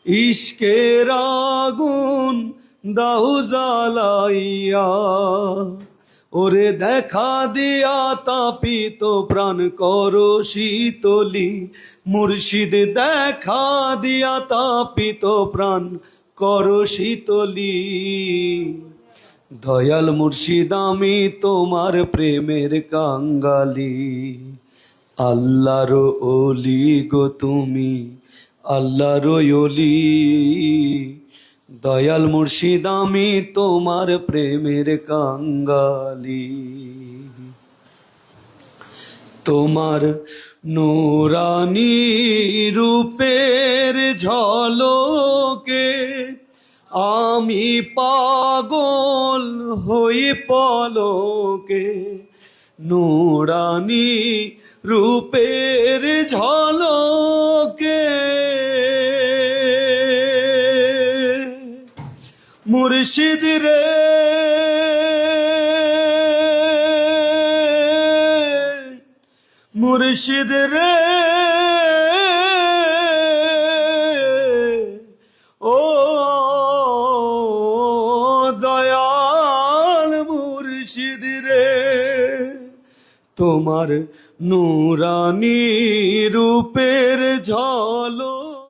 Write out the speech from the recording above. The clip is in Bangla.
ইশকের আগুন দাও জ্বালাইয়া, ওরে দেখা দিয়া তাপিত প্রাণ করো শীতলি, মুর্শিদ দেখা দিয়া তাপিত প্রাণ করো শীতলি। দয়াল মুর্শিদ আমি তোমার প্রেমের কাঙ্গালি, আল্লাহর ওলি গো তুমি, আল্লাহর ওলি। দয়াল মুর্শিদ আমি তোমার প্রেমের কাঙ্গালি। তোমার নূরানী রূপের ঝলকে আমি পাগল হই পলকে, নূরানী রূপের ঝলকে। মুর্শিদ রে মুর্শিদ রে, ও দয়াল মুর্শিদ রে, তোমার নূরানী রূপের ঝলক